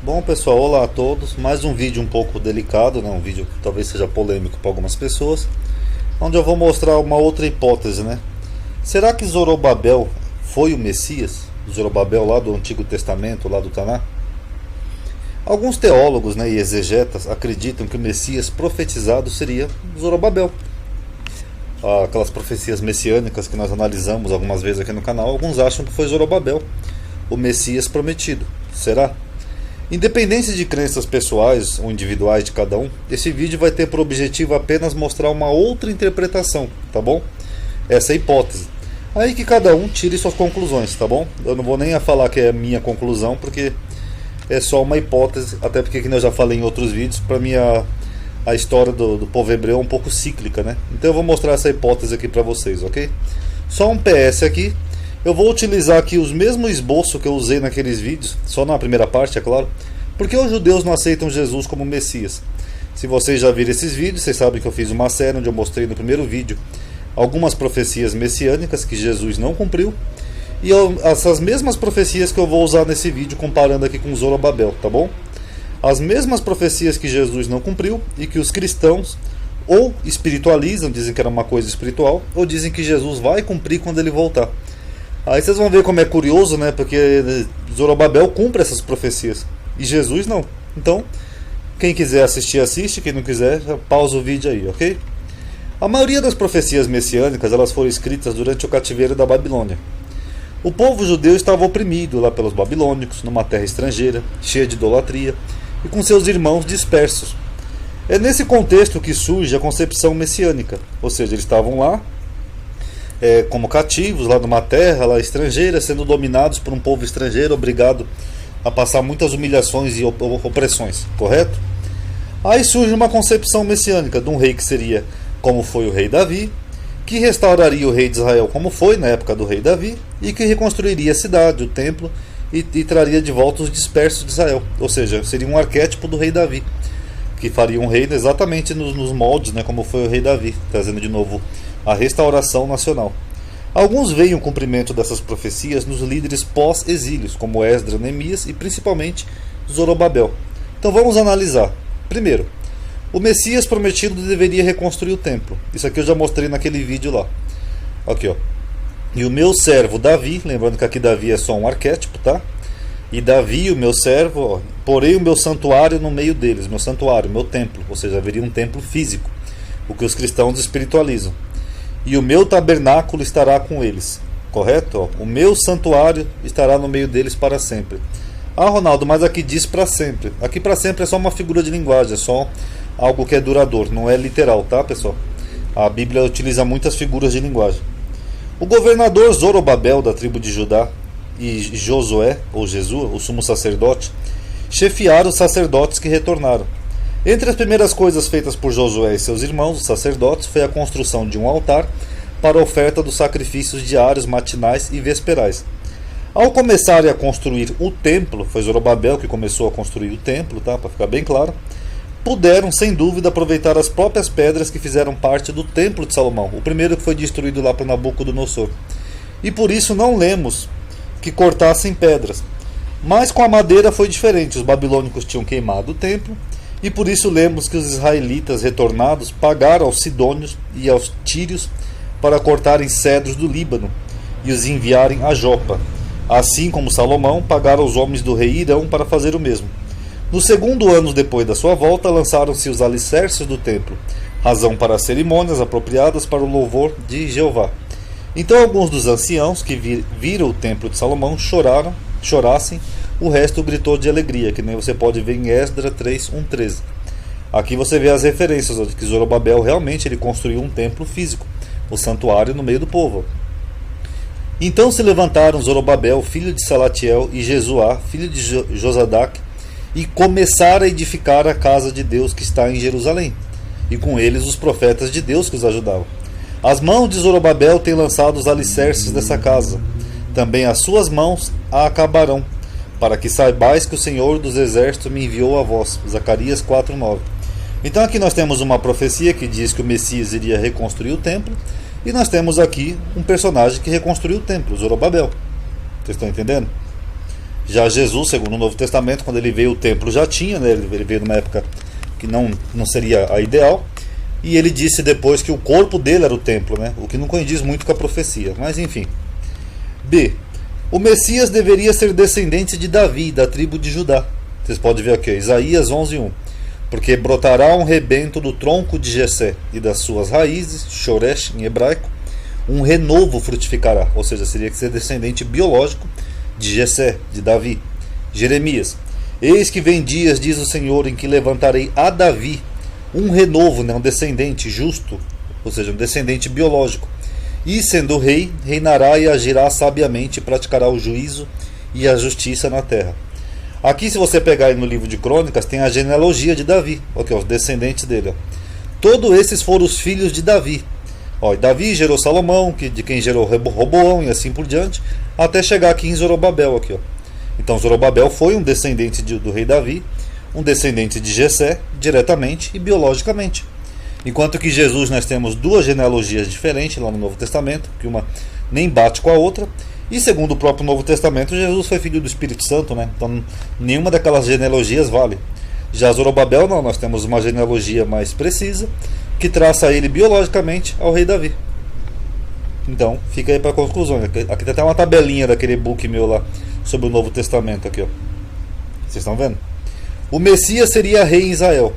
Bom pessoal, olá a todos. Mais um vídeo um pouco delicado, né? Um vídeo que talvez seja polêmico para algumas pessoas, onde eu vou mostrar uma outra hipótese, né? Será que Zorobabel foi o Messias? Zorobabel lá do Antigo Testamento, lá do Taná? Alguns teólogos, né, e exegetas acreditam que o Messias profetizado seria Zorobabel. Aquelas profecias messiânicas que nós analisamos algumas vezes aqui no canal, alguns acham que foi Zorobabel, o Messias prometido. Será? Independente de crenças pessoais ou individuais de cada um, esse vídeo vai ter por objetivo apenas mostrar uma outra interpretação, tá bom? Essa é a hipótese. Aí que cada um tire suas conclusões, tá bom? Eu não vou nem falar que é a minha conclusão, porque é só uma hipótese, até porque, como eu já falei em outros vídeos, para mim a história do povo hebreu é um pouco cíclica, né? Então eu vou mostrar essa hipótese aqui para vocês, ok? Só um PS aqui. Eu vou utilizar aqui os mesmos esboços que eu usei naqueles vídeos, só na primeira parte, é claro, porque os judeus não aceitam Jesus como Messias. Se vocês já viram esses vídeos, vocês sabem que eu fiz uma série onde eu mostrei no primeiro vídeo algumas profecias messiânicas que Jesus não cumpriu, e essas mesmas profecias que eu vou usar nesse vídeo comparando aqui com Zorobabel, tá bom? As mesmas profecias que Jesus não cumpriu e que os cristãos ou espiritualizam, dizem que era uma coisa espiritual, ou dizem que Jesus vai cumprir quando ele voltar. Aí vocês vão ver como é curioso, né? Porque Zorobabel cumpre essas profecias e Jesus não. Então, quem quiser assistir, assiste. Quem não quiser, já pausa o vídeo aí, ok? A maioria das profecias messiânicas elas foram escritas durante o cativeiro da Babilônia. O povo judeu estava oprimido lá pelos babilônicos, numa terra estrangeira, cheia de idolatria, e com seus irmãos dispersos. É nesse contexto que surge a concepção messiânica, ou seja, eles estavam lá como cativos, lá numa terra lá estrangeira, sendo dominados por um povo estrangeiro, obrigado a passar muitas humilhações e opressões, correto? Aí surge uma concepção messiânica de um rei que seria como foi o rei Davi, que restauraria o rei de Israel como foi na época do rei Davi, e que reconstruiria a cidade, o templo, e traria de volta os dispersos de Israel. Ou seja, seria um arquétipo do rei Davi, que faria um reino exatamente nos moldes, né, como foi o rei Davi, trazendo de novo a restauração nacional. Alguns veem o cumprimento dessas profecias nos líderes pós-exílios, como Esdras, Neemias e principalmente Zorobabel. Então vamos analisar. Primeiro, o Messias prometido deveria reconstruir o templo. Isso aqui eu já mostrei naquele vídeo lá. Aqui, ó. E o meu servo Davi, lembrando que aqui Davi é só um arquétipo, tá? E Davi, o meu servo, ó, porei o meu santuário no meio deles, meu santuário, meu templo, ou seja, haveria um templo físico, o que os cristãos espiritualizam. E o meu tabernáculo estará com eles, correto? Ó, o meu santuário estará no meio deles para sempre. Ah, Ronaldo, mas aqui diz para sempre. Aqui para sempre é só uma figura de linguagem, é só algo que é duradouro, não é literal, tá, pessoal? A Bíblia utiliza muitas figuras de linguagem. O governador Zorobabel, da tribo de Judá, e Josué, ou Jesus, o sumo sacerdote, chefiaram os sacerdotes que retornaram. Entre as primeiras coisas feitas por Josué e seus irmãos, os sacerdotes, foi a construção de um altar para a oferta dos sacrifícios diários, matinais e vesperais. Ao começarem a construir o templo, foi Zorobabel que começou a construir o templo, tá? Para ficar bem claro, puderam, sem dúvida, aproveitar as próprias pedras que fizeram parte do templo de Salomão, o primeiro que foi destruído lá por Nabucodonosor. E por isso não lemos que cortassem pedras. Mas com a madeira foi diferente, os babilônicos tinham queimado o templo, e por isso lemos que os israelitas retornados pagaram aos sidônios e aos tírios para cortarem cedros do Líbano e os enviarem a Jopa. Assim como Salomão pagaram aos homens do rei Irão para fazer o mesmo. No segundo ano depois da sua volta, lançaram-se os alicerces do templo, razão para as cerimônias apropriadas para o louvor de Jeová. Então alguns dos anciãos que viram o templo de Salomão chorassem, o resto gritou de alegria, que nem você pode ver em Esdras 3:1-13. Aqui você vê as referências de que Zorobabel realmente ele construiu um templo físico, o santuário no meio do povo. Então se levantaram Zorobabel, filho de Salatiel, e Jesuá, filho de Josadac, e começaram a edificar a casa de Deus que está em Jerusalém, e com eles os profetas de Deus que os ajudavam. As mãos de Zorobabel têm lançado os alicerces dessa casa, também as suas mãos a acabarão, para que saibais que o Senhor dos Exércitos me enviou a vós. Zacarias 4:9. Então aqui nós temos uma profecia que diz que o Messias iria reconstruir o templo, e nós temos aqui um personagem que reconstruiu o templo, Zorobabel. Vocês estão entendendo? Já Jesus, segundo o Novo Testamento, quando ele veio, o templo já tinha, né? Ele veio numa época que não seria a ideal, e ele disse depois que o corpo dele era o templo, né? O que não condiz muito com a profecia, mas enfim. B. O Messias deveria ser descendente de Davi, da tribo de Judá. Vocês podem ver aqui, Isaías 11:1. Porque brotará um rebento do tronco de Jessé e das suas raízes, Shoresh em hebraico, um renovo frutificará. Ou seja, seria que ser descendente biológico de Jessé, de Davi. Jeremias. Eis que vem dias, diz o Senhor, em que levantarei a Davi um renovo, né, um descendente justo, ou seja, um descendente biológico. E sendo rei, reinará e agirá sabiamente, praticará o juízo e a justiça na terra. Aqui, se você pegar aí no livro de Crônicas, tem a genealogia de Davi, aqui, ó, os descendentes dele. Ó. Todos esses foram os filhos de Davi. Ó, Davi gerou Salomão, de quem gerou Roboão e assim por diante, até chegar aqui em Zorobabel. Aqui, ó. Então Zorobabel foi um descendente do rei Davi, um descendente de Jessé, diretamente e biologicamente. Enquanto que Jesus, nós temos duas genealogias diferentes lá no Novo Testamento, que uma nem bate com a outra. E segundo o próprio Novo Testamento, Jesus foi filho do Espírito Santo, né? Então nenhuma daquelas genealogias vale. Já Zorobabel não, nós temos uma genealogia mais precisa, que traça ele biologicamente ao rei Davi. Então, fica aí para conclusão. Aqui tem até uma tabelinha daquele book meu lá, sobre o Novo Testamento aqui, ó. Vocês estão vendo? O Messias seria rei em Israel.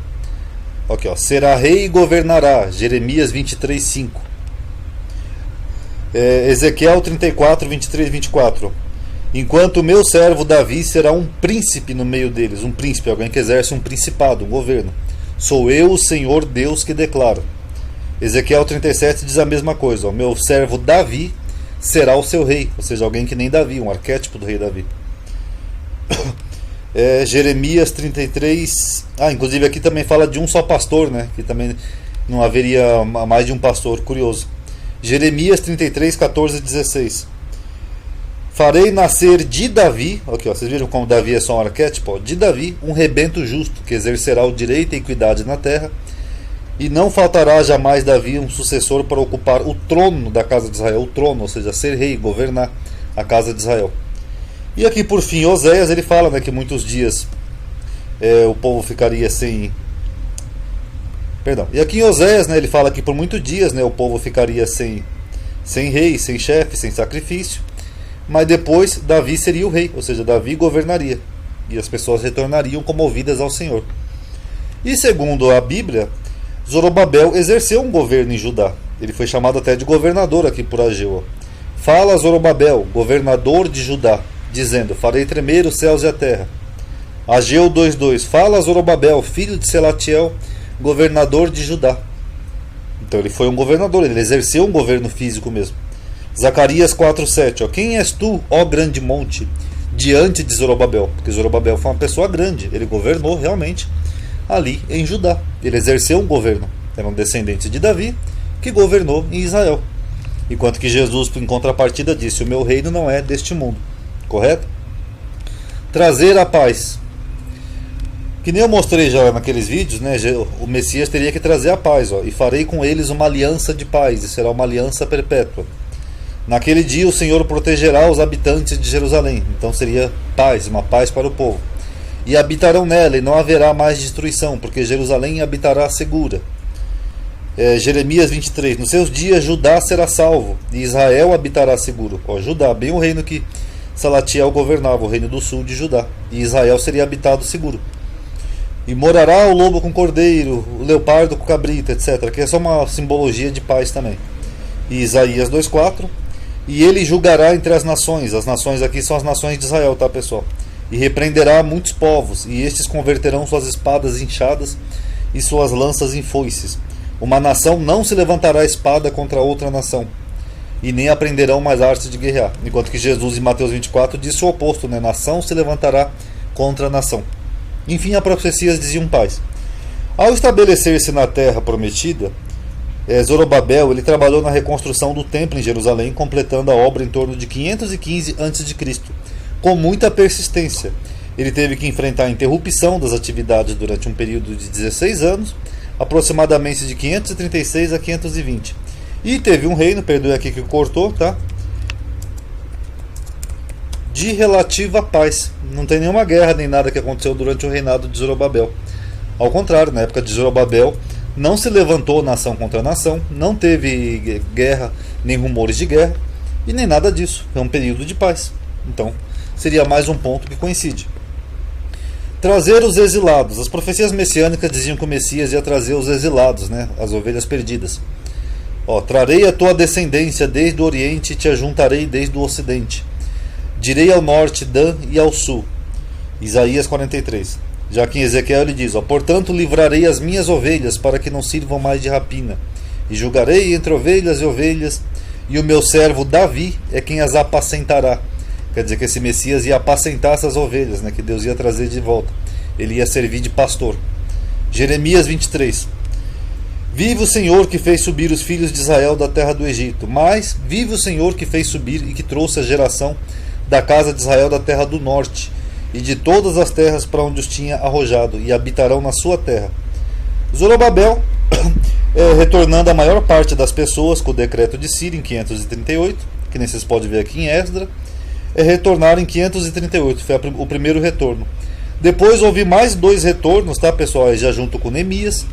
Aqui, ó. Será rei e governará. Jeremias 23:5. Ezequiel 34, 23 e 24. Enquanto o meu servo Davi será um príncipe no meio deles. Um príncipe, alguém que exerce um principado, um governo. Sou eu, o Senhor Deus, que declaro. Ezequiel 37 diz a mesma coisa. O meu servo Davi será o seu rei. Ou seja, alguém que nem Davi, um arquétipo do rei Davi. Jeremias 33. Inclusive aqui também fala de um só pastor, né? Que também não haveria mais de um pastor, curioso. Jeremias 33, 14 e 16. Farei nascer de Davi, aqui, ó, vocês viram como Davi é só um arquétipo? Ó, de Davi um rebento justo, que exercerá o direito e a equidade na terra, e não faltará jamais Davi um sucessor para ocupar o trono da casa de Israel, o trono, ou seja, ser rei, governar a casa de Israel. E aqui por fim, Oséias, ele fala, né, que muitos dias o povo ficaria sem... Perdão. E aqui em Oséias, né, ele fala que por muitos dias, né, o povo ficaria sem rei, sem chefe, sem sacrifício. Mas depois Davi seria o rei, ou seja, Davi governaria. E as pessoas retornariam comovidas ao Senhor. E segundo a Bíblia, Zorobabel exerceu um governo em Judá. Ele foi chamado até de governador aqui por Ageu. Fala Zorobabel, governador de Judá, dizendo, farei tremer os céus e a terra. Ageu 2:2. Fala Zorobabel, filho de Selatiel, governador de Judá. Então ele foi um governador, ele exerceu um governo físico mesmo. Zacarias 4:7. Quem és tu, ó grande monte, diante de Zorobabel? Porque Zorobabel foi uma pessoa grande, ele governou realmente ali em Judá. Ele exerceu um governo, era um descendente de Davi que governou em Israel. Enquanto que Jesus, em contrapartida, disse, o meu reino não é deste mundo. Correto? Trazer a paz. Que nem eu mostrei já naqueles vídeos, né? O Messias teria que trazer a paz, ó, e farei com eles uma aliança de paz, e será uma aliança perpétua. Naquele dia o Senhor protegerá os habitantes de Jerusalém, então seria paz, uma paz para o povo. E habitarão nela, e não haverá mais destruição, porque Jerusalém habitará segura. Jeremias 23. Nos seus dias Judá será salvo, e Israel habitará seguro. Ó, Judá, bem o reino que Salatiel governava, o reino do sul de Judá, e Israel seria habitado seguro. E morará o lobo com o cordeiro, o leopardo com o cabrito, etc. Que é só uma simbologia de paz também. E Isaías 2:4. E ele julgará entre as nações aqui são as nações de Israel, tá, pessoal? E repreenderá muitos povos, e estes converterão suas espadas inchadas e suas lanças em foices. Uma nação não se levantará espada contra outra nação, e nem aprenderão mais artes de guerrear. Enquanto que Jesus em Mateus 24 disse o oposto, né? Nação se levantará contra nação. Enfim, as profecias diziam paz. Ao estabelecer-se na terra prometida, Zorobabel ele trabalhou na reconstrução do templo em Jerusalém, completando a obra em torno de 515 a.C., com muita persistência. Ele teve que enfrentar a interrupção das atividades durante um período de 16 anos, aproximadamente de 536 a 520. E teve um reino, perdoe aqui que cortou, tá? de relativa paz. Não tem nenhuma guerra nem nada que aconteceu durante o reinado de Zorobabel. Ao contrário, na época de Zorobabel não se levantou nação contra nação, não teve guerra, nem rumores de guerra, e nem nada disso. É um período de paz. Então, seria mais um ponto que coincide. Trazer os exilados. As profecias messiânicas diziam que o Messias ia trazer os exilados, né? As ovelhas perdidas. Trarei a tua descendência desde o oriente e te ajuntarei desde o ocidente. Direi ao norte, Dan, e ao sul. Isaías 43. Já que em Ezequiel ele diz, portanto livrarei as minhas ovelhas para que não sirvam mais de rapina. E julgarei entre ovelhas e ovelhas, e o meu servo Davi é quem as apacentará. Quer dizer que esse Messias ia apacentar essas ovelhas, né, que Deus ia trazer de volta. Ele ia servir de pastor. Jeremias 23. Vive o Senhor que fez subir os filhos de Israel da terra do Egito. Mas vive o Senhor que fez subir e que trouxe a geração da casa de Israel da terra do norte e de todas as terras para onde os tinha arrojado, e habitarão na sua terra. Zorobabel, retornando a maior parte das pessoas com o decreto de Ciro em 538, que nem vocês podem ver aqui em Esdra, retornaram em 538, foi o primeiro retorno. Depois houve mais 2 retornos, tá, pessoal? Já junto com Neemias,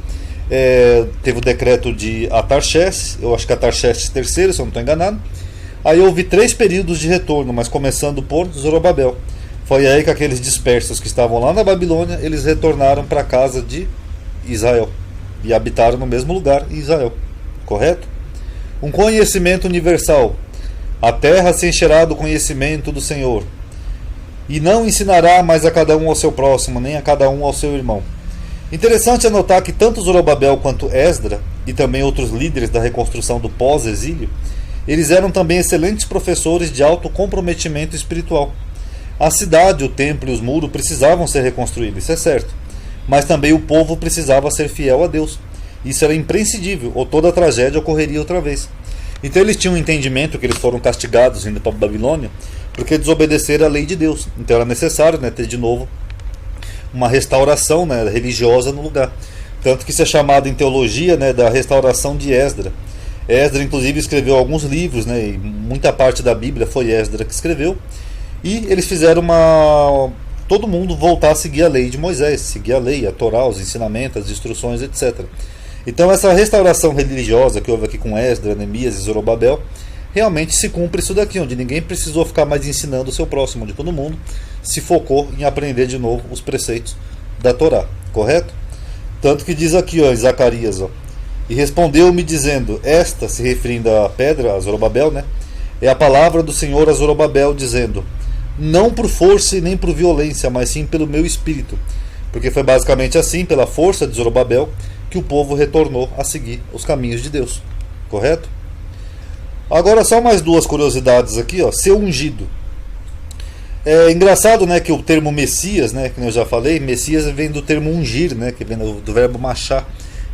teve o decreto de Atarxerxes, eu acho que Atarxerxes III, se eu não estou enganado. Aí houve 3 períodos de retorno, mas começando por Zorobabel. Foi aí que aqueles dispersos que estavam lá na Babilônia, eles retornaram para a casa de Israel e habitaram no mesmo lugar em Israel, correto? Um conhecimento universal. A terra se encherá do conhecimento do Senhor, e não ensinará mais a cada um ao seu próximo, nem a cada um ao seu irmão. Interessante é notar que tanto Zorobabel quanto Esdra, e também outros líderes da reconstrução do pós-exílio, eles eram também excelentes professores de alto comprometimento espiritual. A cidade, o templo e os muros precisavam ser reconstruídos, isso é certo. Mas também o povo precisava ser fiel a Deus. Isso era imprescindível, ou toda a tragédia ocorreria outra vez. Então eles tinham um entendimento que eles foram castigados indo para a Babilônia porque desobedeceram a lei de Deus. Então era necessário, né, ter de novo uma restauração, né, religiosa no lugar. Tanto que isso é chamado em teologia, né, da restauração de Esdra. Esdra inclusive escreveu alguns livros, né, e muita parte da Bíblia foi Esdra que escreveu. E eles fizeram todo mundo voltar a seguir a lei de Moisés, seguir a lei, a Torá, os ensinamentos, as instruções, etc. Então essa restauração religiosa que houve aqui com Esdra, Neemias e Zorobabel, realmente se cumpre isso daqui, onde ninguém precisou ficar mais ensinando o seu próximo, onde todo mundo se focou em aprender de novo os preceitos da Torá, correto? Tanto que diz aqui, em Zacarias, e respondeu-me dizendo, esta, se referindo à pedra, a Zorobabel, né, é a palavra do Senhor a Zorobabel, dizendo, não por força e nem por violência, mas sim pelo meu espírito. Porque foi basicamente assim, pela força de Zorobabel, que o povo retornou a seguir os caminhos de Deus. Correto? Agora só mais 2 curiosidades aqui, ser ungido. É engraçado, né, que o termo Messias, né, que eu já falei, Messias vem do termo ungir, né, que vem do verbo machá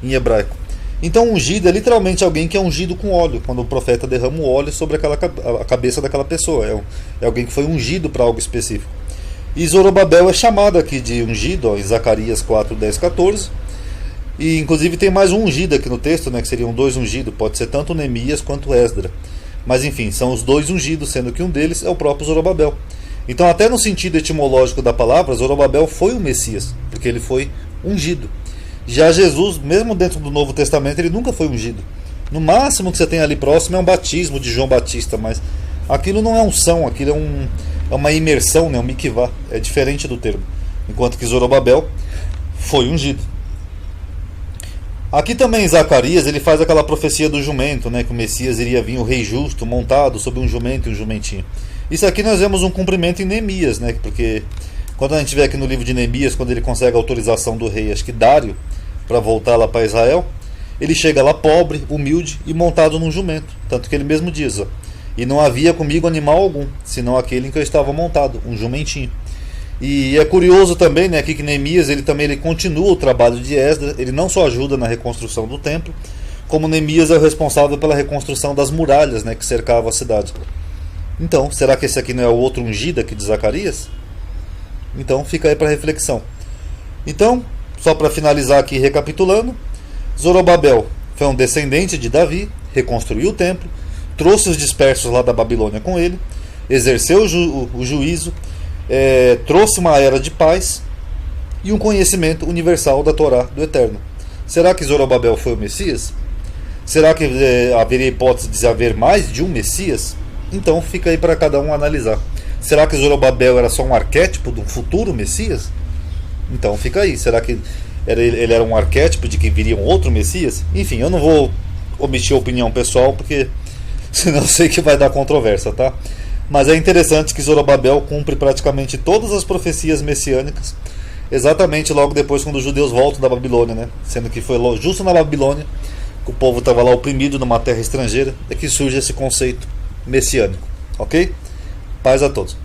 em hebraico. Então ungido é literalmente alguém que é ungido com óleo, quando o profeta derrama o óleo sobre a cabeça daquela pessoa. É alguém que foi ungido para algo específico. E Zorobabel é chamado aqui de ungido, em Zacarias 4, 10, 14. E inclusive tem mais um ungido aqui no texto, né, que seriam 2 ungidos, pode ser tanto Neemias quanto Esdra. Mas enfim, são os 2 ungidos, sendo que um deles é o próprio Zorobabel. Então até no sentido etimológico da palavra, Zorobabel foi o Messias, porque ele foi ungido. Já Jesus, mesmo dentro do Novo Testamento, ele nunca foi ungido. No máximo que você tem ali próximo é um batismo de João Batista, mas aquilo não é unção, aquilo é uma imersão, né, um mikvah, é diferente do termo. Enquanto que Zorobabel foi ungido. Aqui também em Zacarias ele faz aquela profecia do jumento, né, que o Messias iria vir, o rei justo, montado sobre um jumento e um jumentinho. Isso aqui nós vemos um cumprimento em Neemias, né, porque quando a gente vê aqui no livro de Neemias, quando ele consegue a autorização do rei, acho que Dário, para voltar lá para Israel, ele chega lá pobre, humilde e montado num jumento. Tanto que ele mesmo diz, e não havia comigo animal algum, senão aquele em que eu estava montado, um jumentinho. E é curioso também, né, aqui que Neemias ele continua o trabalho de Esdra, ele não só ajuda na reconstrução do templo, como Neemias é o responsável pela reconstrução das muralhas, né, que cercavam a cidade. Então, será que esse aqui não é o outro ungido aqui de Zacarias? Então fica aí para reflexão. Então, só para finalizar aqui recapitulando, Zorobabel foi um descendente de Davi, reconstruiu o templo, trouxe os dispersos lá da Babilônia com ele, exerceu o juízo, trouxe uma era de paz e um conhecimento universal da Torá do Eterno. Será que Zorobabel foi o Messias? Será que haveria hipótese de haver mais de um Messias? Então fica aí para cada um analisar. Será que Zorobabel era só um arquétipo de um futuro Messias? Então fica aí. Será que ele era um arquétipo de que viria um outro Messias? Enfim, eu não vou omitir a opinião pessoal, porque senão eu sei que vai dar controvérsia, tá? Mas é interessante que Zorobabel cumpre praticamente todas as profecias messiânicas, exatamente logo depois quando os judeus voltam da Babilônia, né? Sendo que foi justo na Babilônia, que o povo estava lá oprimido numa terra estrangeira, é que surge esse conceito messiânico. Ok? Paz a todos.